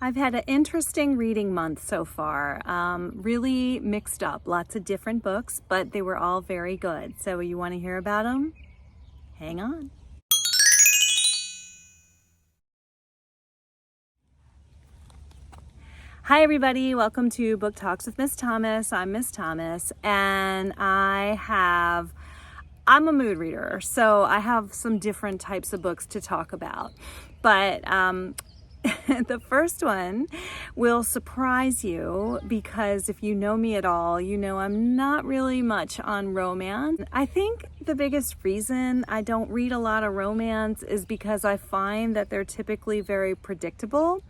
I've had an interesting reading month so far. Really mixed up, lots of different books, but they were all very good. So you want to hear about them? Hang on. Hi everybody, welcome to Book Talks with Miss Thomas. I'm Miss Thomas and I'm a mood reader, so I have some different types of books to talk about. But the first one will surprise you because if you know me at all, you know I'm not really much on romance. I think the biggest reason I don't read a lot of romance is because I find that they're typically very predictable.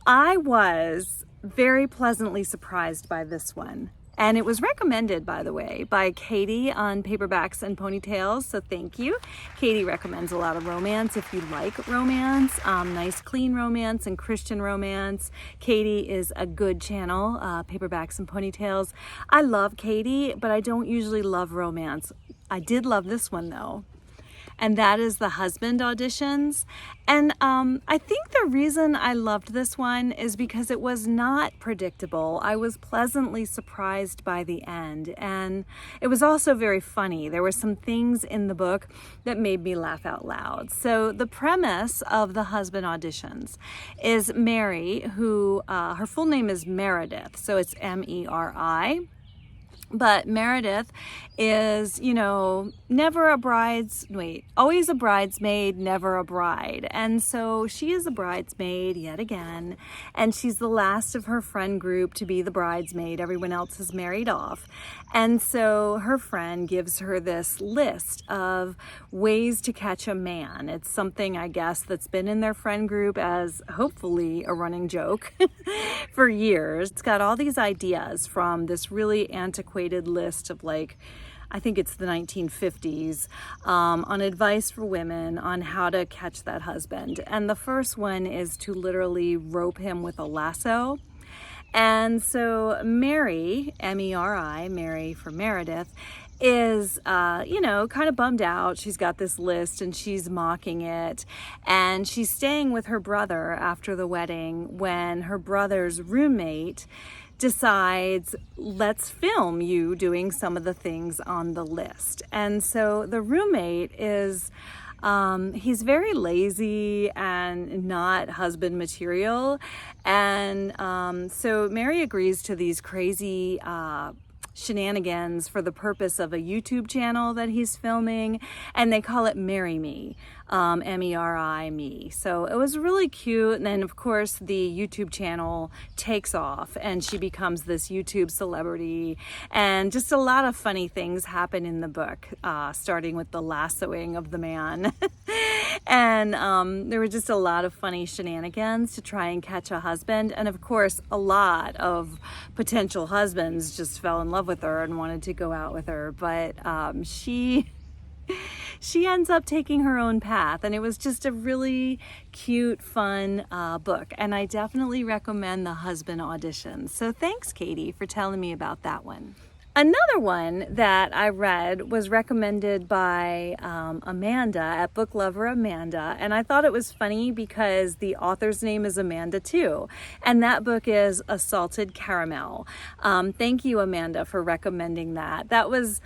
I was very pleasantly surprised by this one. And it was recommended, by the way, by Katie on Paperbacks and Ponytails, so thank you. Katie recommends a lot of romance if you like romance, nice clean romance and Christian romance. Katie is a good channel, Paperbacks and Ponytails. I love Katie, but I don't usually love romance. I did love this one though. And that is the husband auditions. And I think the reason I loved this one is because it was not predictable. I was pleasantly surprised by the end. And it was also very funny. There were some things in the book that made me laugh out loud. So the premise of the husband auditions is Mary, who, her full name is Meredith. So it's M-E-R-I. But Meredith is, always a bridesmaid, never a bride. And so she is a bridesmaid yet again, and she's the last of her friend group to be the bridesmaid. Everyone else is married off. And so her friend gives her this list of ways to catch a man. It's something, I guess, that's been in their friend group as hopefully a running joke for years. It's got all these ideas from this really antiquated list of I think it's the 1950s, on advice for women on how to catch that husband. And the first one is to literally rope him with a lasso. And so Mary, M-E-R-I, Mary for Meredith, is, kind of bummed out. She's got this list and she's mocking it. And she's staying with her brother after the wedding when her brother's roommate decides, let's film you doing some of the things on the list. And so the roommate is, he's very lazy and not husband material. And so Mary agrees to these crazy shenanigans for the purpose of a YouTube channel that he's filming, and they call it Marry Me, M-E-R-I, me. So it was really cute. And then of course the YouTube channel takes off and she becomes this YouTube celebrity, and just a lot of funny things happen in the book, starting with the lassoing of the man. And there were just a lot of funny shenanigans to try and catch a husband. And of course, a lot of potential husbands just fell in love with her and wanted to go out with her. But she ends up taking her own path. And it was just a really cute, fun book. And I definitely recommend the husband auditions. So thanks, Katie, for telling me about that one. Another one that I read was recommended by Amanda at Book Lover Amanda, and I thought it was funny because the author's name is Amanda too, and that book is Assaulted Caramel. Thank you, Amanda, for recommending that. That was,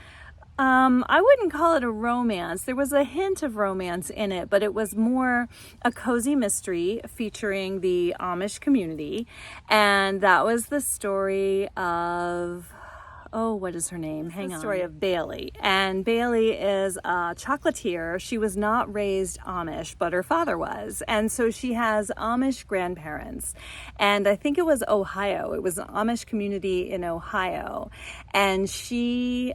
I wouldn't call it a romance. There was a hint of romance in it, but it was more a cozy mystery featuring the Amish community, and that was the story of... what is her name? Hang on. The story of Bailey. And Bailey is a chocolatier. She was not raised Amish, but her father was. And so she has Amish grandparents. And I think it was Ohio. It was an Amish community in Ohio. And she's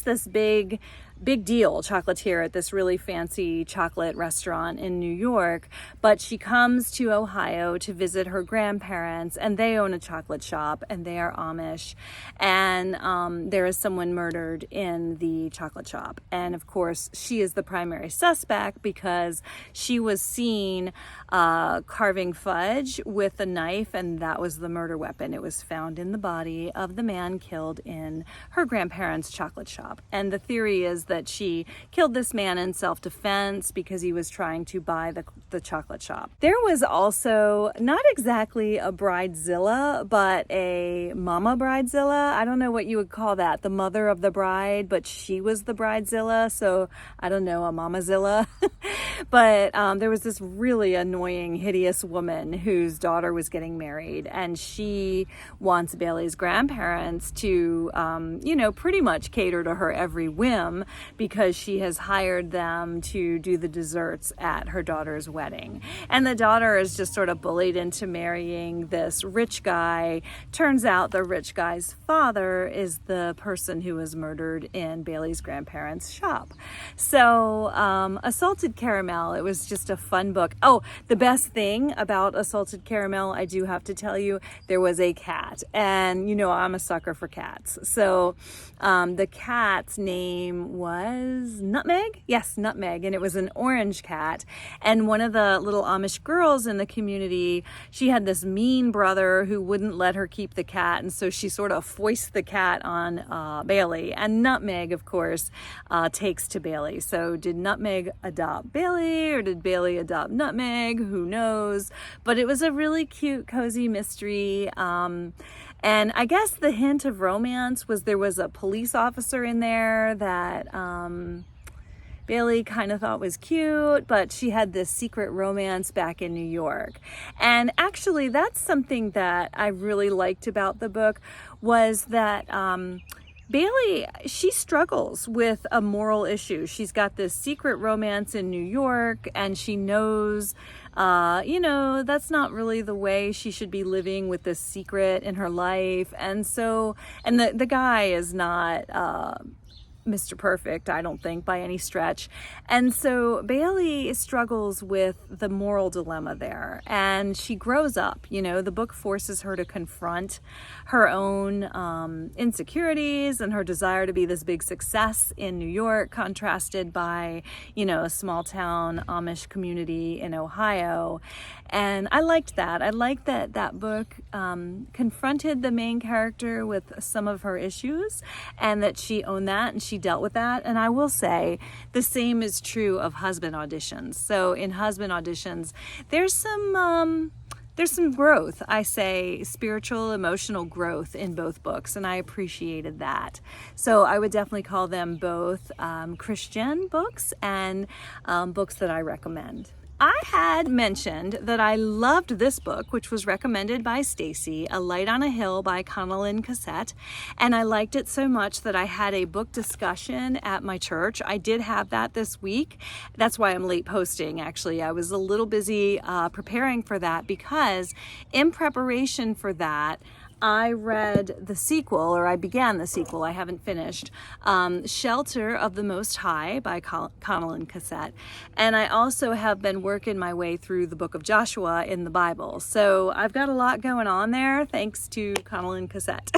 this big deal chocolatier at this really fancy chocolate restaurant in New York, but she comes to Ohio to visit her grandparents, and they own a chocolate shop and they are Amish, and there is someone murdered in the chocolate shop, and of course she is the primary suspect because she was seen carving fudge with a knife, and that was the murder weapon. It was found in the body of the man killed in her grandparents' chocolate shop. And the theory is that she killed this man in self-defense because he was trying to buy the chocolate shop. There was also not exactly a bridezilla, but a mama bridezilla. I don't know what you would call that, the mother of the bride, but she was the bridezilla, so I don't know, a mamazilla. But there was this really annoying, hideous woman whose daughter was getting married, and she wants Bailey's grandparents to, you know, pretty much cater to her every whim because she has hired them to do the desserts at her daughter's wedding. And the daughter is just sort of bullied into marrying this rich guy. Turns out the rich guy's father is the person who was murdered in Bailey's grandparents' shop. So, Assaulted Caramel, it was just a fun book. Oh, the best thing about Assaulted Caramel, I do have to tell you, there was a cat. And you know, I'm a sucker for cats. So the cat's name was Nutmeg? Yes, Nutmeg. And it was an orange cat. And one of the little Amish girls in the community, she had this mean brother who wouldn't let her keep the cat. And so she sort of foists the cat on Bailey. And Nutmeg, of course, takes to Bailey. So did Nutmeg adopt Bailey, or did Bailey adopt Nutmeg? Who knows? But it was a really cute, cozy mystery. And I guess the hint of romance was there was a police officer in there that Bailey kind of thought was cute, but she had this secret romance back in New York. And actually, that's something that I really liked about the book, was that Bailey, she struggles with a moral issue. She's got this secret romance in New York, and she knows, you know, that's not really the way she should be living with this secret in her life. And so, and the guy is not Mr. Perfect, I don't think, by any stretch. And so Bailey struggles with the moral dilemma there, and she grows up. You know, the book forces her to confront her own insecurities and her desire to be this big success in New York, contrasted by, you know, a small town Amish community in Ohio. And I liked that. I liked that that book confronted the main character with some of her issues, and that she owned that and she dealt with that. And I will say the same is true of Husband Auditions. So in Husband Auditions, there's some growth, I say, spiritual, emotional growth in both books, and I appreciated that. So I would definitely call them both Christian books and books that I recommend. I had mentioned that I loved this book, which was recommended by Stacy, A Light on a Hill by Connellan Cassette, and I liked it so much that I had a book discussion at my church. I did have that this week. That's why I'm late posting, actually. I was a little busy preparing for that, because in preparation for that, I read the sequel, or I began the sequel, I haven't finished, Shelter of the Most High by Connellan Cassette. And I also have been working my way through the book of Joshua in the Bible. So I've got a lot going on there, thanks to Connellan Cassette.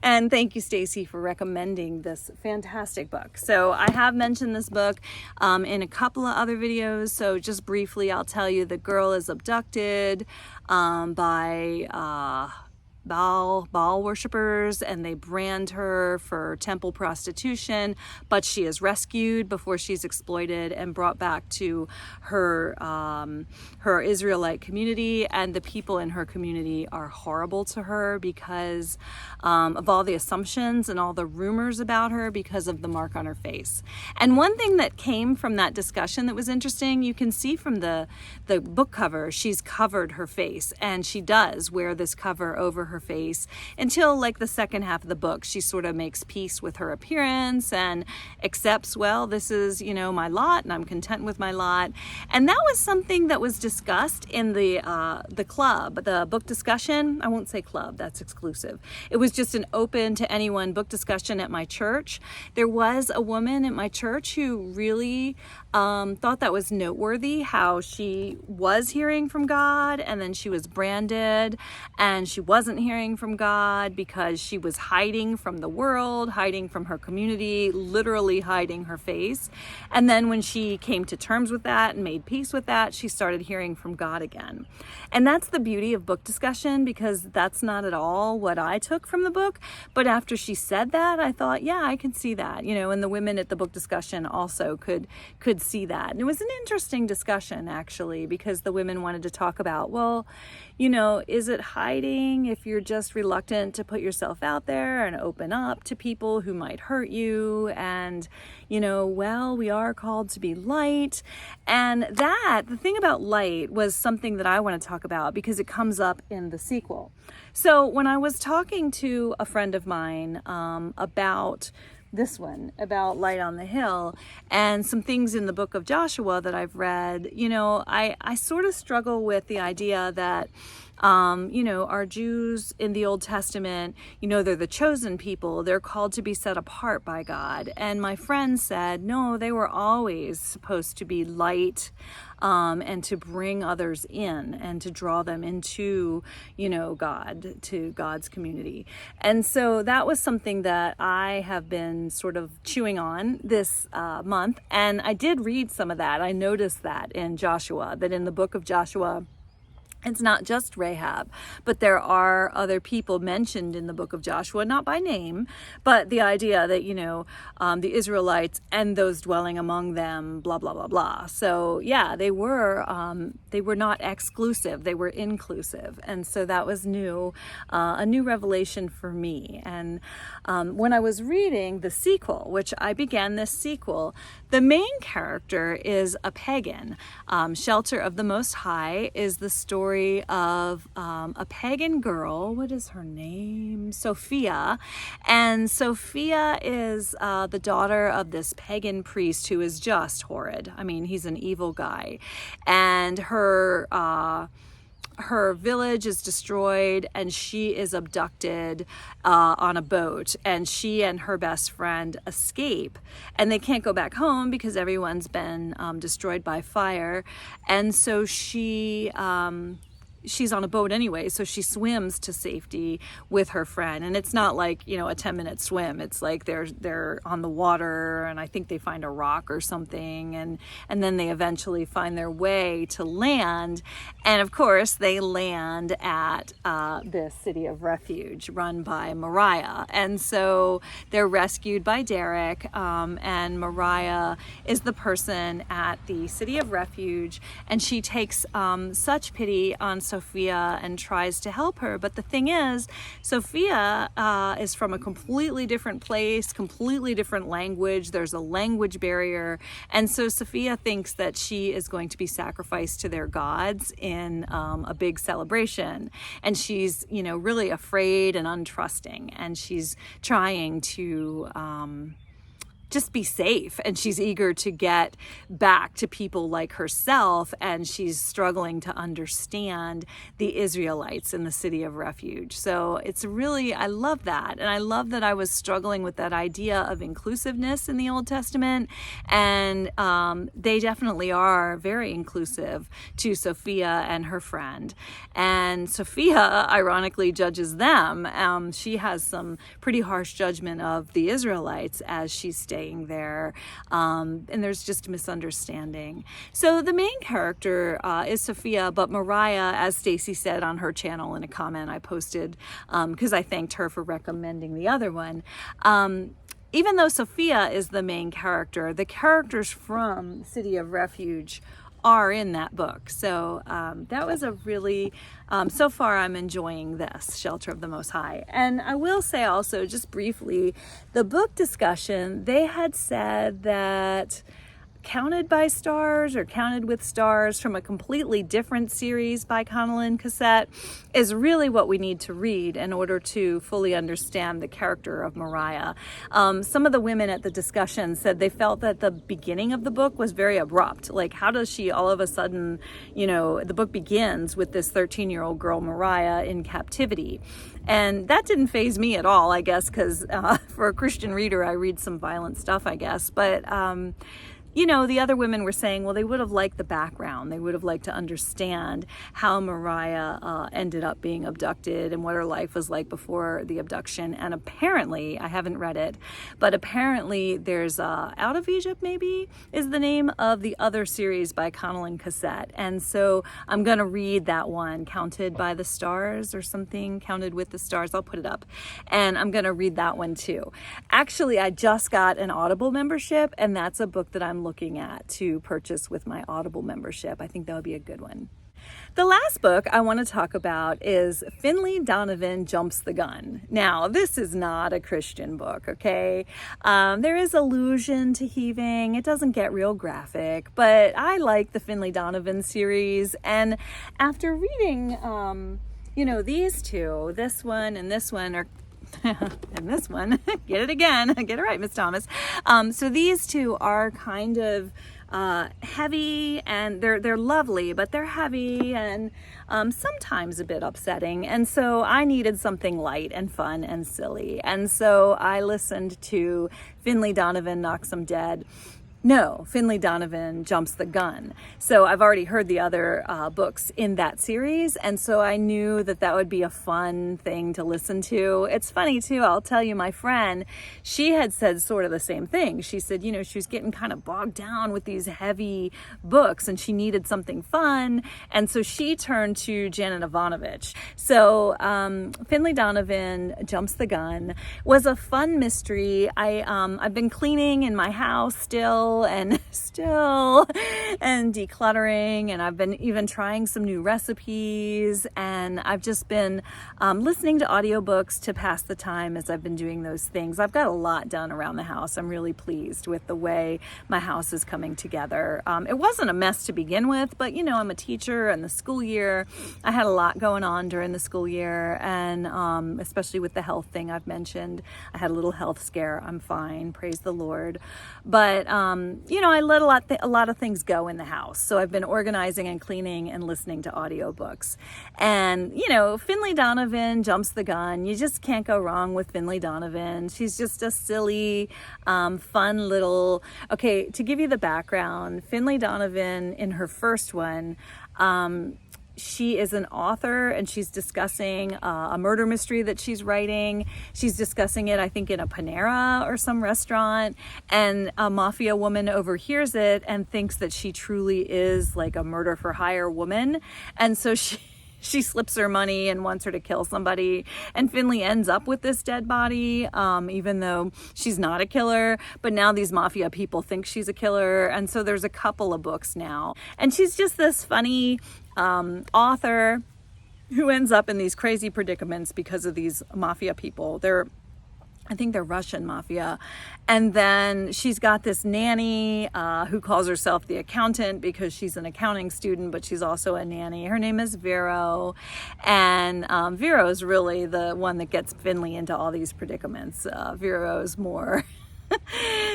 And thank you, Stacy, for recommending this fantastic book. So I have mentioned this book in a couple of other videos. So just briefly, I'll tell you, the girl is abducted by Baal worshippers, and they brand her for temple prostitution, but she is rescued before she's exploited and brought back to her her Israelite community, and the people in her community are horrible to her because of all the assumptions and all the rumors about her because of the mark on her face. And one thing that came from that discussion that was interesting, you can see from the book cover, she's covered her face, and she does wear this cover over her face until like the second half of the book. She sort of makes peace with her appearance and accepts, well, this is, you know, my lot, and I'm content with my lot. And that was something that was discussed in the club, the book discussion. I won't say club, that's exclusive. It was just an open to anyone book discussion at my church. There was a woman at my church who really thought that was noteworthy, how she was hearing from God and then she was branded, and she wasn't hearing from God because she was hiding from the world, hiding from her community, literally hiding her face. And then when she came to terms with that and made peace with that, she started hearing from God again. And that's the beauty of book discussion, because that's not at all what I took from the book. But after she said that, I thought, yeah, I can see that, and the women at the book discussion also could see that. And it was an interesting discussion, actually, because the women wanted to talk about, well, is it hiding if you're just reluctant to put yourself out there and open up to people who might hurt you? And, well, we are called to be light. And the thing about light was something that I want to talk about because it comes up in the sequel. So when I was talking to a friend of mine about this one, about Light on the Hill, and some things in the book of Joshua that I've read, I sort of struggle with the idea that, our Jews in the Old Testament, they're the chosen people. They're called to be set apart by God. And my friend said, no, they were always supposed to be light, and to bring others in and to draw them into, God, to God's community. And so that was something that I have been sort of chewing on this month. And I did read some of that. I noticed that in Joshua, that in the book of Joshua, it's not just Rahab, but there are other people mentioned in the book of Joshua, not by name, but the idea that, the Israelites and those dwelling among them, blah, blah, blah, blah. So yeah, they were not exclusive, they were inclusive. And so that was new, a new revelation for me. And when I was reading the sequel, which I began this sequel, the main character is a pagan. Shelter of the Most High is the story of a pagan girl. What is her name? Sophia. And Sophia is the daughter of this pagan priest who is just horrid. I mean, he's an evil guy. And her village is destroyed, and she is abducted on a boat, and she and her best friend escape, and they can't go back home because everyone's been destroyed by fire. And so she's on a boat anyway, so she swims to safety with her friend. And it's not like, a 10-minute swim. It's like they're on the water, and I think they find a rock or something, and then they eventually find their way to land. And of course, they land at this city of refuge run by Mariah. And so they're rescued by Derek, and Mariah is the person at the city of refuge, and she takes such pity on Sophia and tries to help her. But the thing is, Sophia is from a completely different place, completely different language. There's a language barrier. And so Sophia thinks that she is going to be sacrificed to their gods in a big celebration. And she's, really afraid and untrusting. And she's trying to just be safe, and she's eager to get back to people like herself, and she's struggling to understand the Israelites in the city of refuge. So it's really, I love that, and I love that I was struggling with that idea of inclusiveness in the Old Testament, and they definitely are very inclusive to Sophia and her friend. And Sophia ironically judges them. She has some pretty harsh judgment of the Israelites as she's staying there, and there's just misunderstanding. So the main character is Sophia, but Mariah, as Stacy said on her channel in a comment I posted, because I thanked her for recommending the other one, even though Sophia is the main character, the characters from City of Refuge are in that book. So that was a really, so far I'm enjoying this, Shelter of the Most High. And I will say also, just briefly, the book discussion, they had said that Counted by Stars or Counted with Stars from a completely different series by Connellan Cassette is really what we need to read in order to fully understand the character of Mariah. Some of the women at the discussion said they felt that the beginning of the book was very abrupt. Like, how does she all of a sudden, the book begins with this 13-year-old girl, Mariah, in captivity. And that didn't faze me at all, I guess, because for a Christian reader, I read some violent stuff, I guess. But you know, the other women were saying, well, they would have liked the background. They would have liked to understand how Mariah ended up being abducted and what her life was like before the abduction. And apparently, I haven't read it, but apparently there's Out of Egypt, maybe, is the name of the other series by Connell and Cassette. And so I'm going to read that one, Counted by the Stars or something, Counted with the Stars. I'll put it up. And I'm going to read that one too. Actually, I just got an Audible membership, and that's a book that I'm looking at to purchase with my Audible membership. I think that would be a good one. The last book I want to talk about is Finley Donovan Jumps the Gun. Now, this is not a Christian book, okay? There is allusion to heaving. It doesn't get real graphic, but I like the Finley Donovan series. And after reading, you know, these two, this one and this one are and this one, get it again, get it right, Miss Thomas. So these two are kind of heavy, and they're lovely, but they're heavy and sometimes a bit upsetting. And so I needed something light and fun and silly. And so I listened to Finley Donovan Knocks 'Em Dead. No, Finley Donovan Jumps the Gun. So I've already heard the other books in that series, and so I knew that that would be a fun thing to listen to. It's funny too, I'll tell you, my friend, she had said sort of the same thing. She said, you know, she was getting kind of bogged down with these heavy books and she needed something fun, and so she turned to Janet Ivanovich. So Finley Donovan Jumps the Gun was a fun mystery. I've been cleaning in my house still and decluttering, and I've been even trying some new recipes, and I've just been listening to audiobooks to pass the time as I've been doing those things. I've got a lot done around the house. I'm really pleased with the way my house is coming together. It wasn't a mess to begin with, but you know, I'm a teacher, and the school year, I had a lot going on during the school year, and especially with the health thing I've mentioned. I had a little health scare. I'm fine, praise the Lord. But you know, I let a lot of things go in the house. So I've been organizing and cleaning and listening to audiobooks. And, you know, Finley Donovan Jumps the Gun. You just can't go wrong with Finley Donovan. She's just a silly, fun little... Okay, to give you the background, Finley Donovan, in her first one, she is an author, and she's discussing a murder mystery that she's writing. She's discussing it, I think, in a Panera or some restaurant, and a mafia woman overhears it and thinks that she truly is like a murder for hire woman. And so she slips her money and wants her to kill somebody, and Finley ends up with this dead body, even though she's not a killer. But now these mafia people think she's a killer, and so there's a couple of books now, and she's just this funny author who ends up in these crazy predicaments because of these mafia people. I think they're Russian mafia. And then she's got this nanny who calls herself the accountant because she's an accounting student, but she's also a nanny. Her name is Vero. And Vero is really the one that gets Finley into all these predicaments. Vero is more...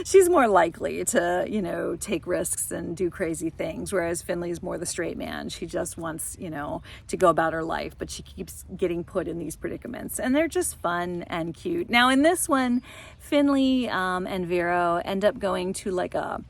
she's more likely to, you know, take risks and do crazy things, whereas Finley's more the straight man. She just wants, you know, to go about her life, but she keeps getting put in these predicaments, and they're just fun and cute. Now, in this one, Finley and Vero end up going to like a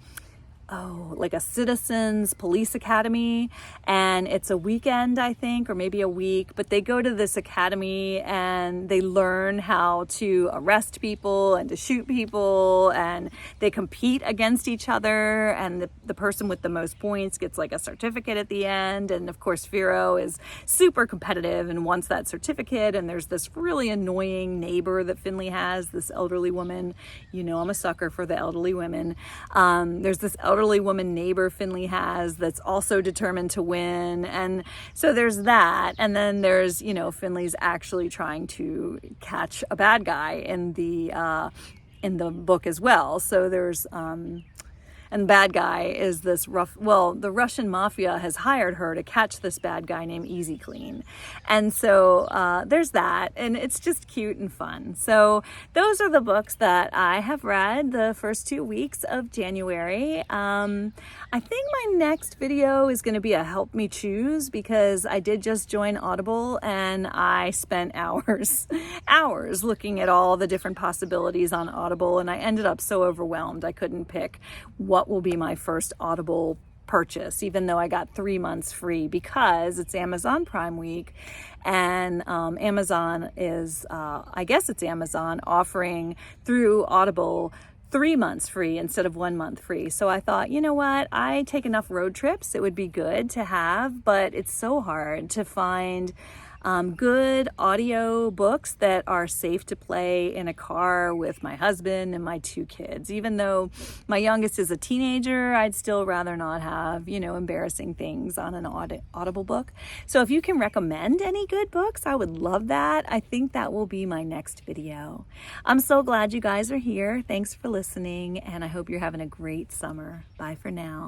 citizens police academy, and it's a weekend, I think, or maybe a week, but they go to this academy and they learn how to arrest people and to shoot people, and they compete against each other, and the person with the most points gets like a certificate at the end. And of course, Vero is super competitive and wants that certificate, and there's this really annoying neighbor that Finley has, this elderly woman. You know, I'm a sucker for the elderly women. There's this elderly woman neighbor Finley has that's also determined to win, and so there's that. And then there's, you know, Finley's actually trying to catch a bad guy in the book as well. So there's and bad guy is this the Russian mafia has hired her to catch this bad guy named Easy Clean. And so there's that, and it's just cute and fun. So those are the books that I have read the first 2 weeks of January. I think my next video is going to be a help me choose, because I did just join Audible and I spent hours looking at all the different possibilities on Audible, and I ended up so overwhelmed I couldn't pick what what will be my first Audible purchase, even though I got 3 months free, because it's Amazon Prime Week, and Amazon is, I guess it's Amazon offering through Audible 3 months free instead of 1 month free. So I thought, you know what, I take enough road trips, it would be good to have, but it's so hard to find good audio books that are safe to play in a car with my husband and my 2 kids. Even though my youngest is a teenager, I'd still rather not have, you know, embarrassing things on an Audible book. So if you can recommend any good books, I would love that. I think that will be my next video. I'm so glad you guys are here. Thanks for listening, and I hope you're having a great summer. Bye for now.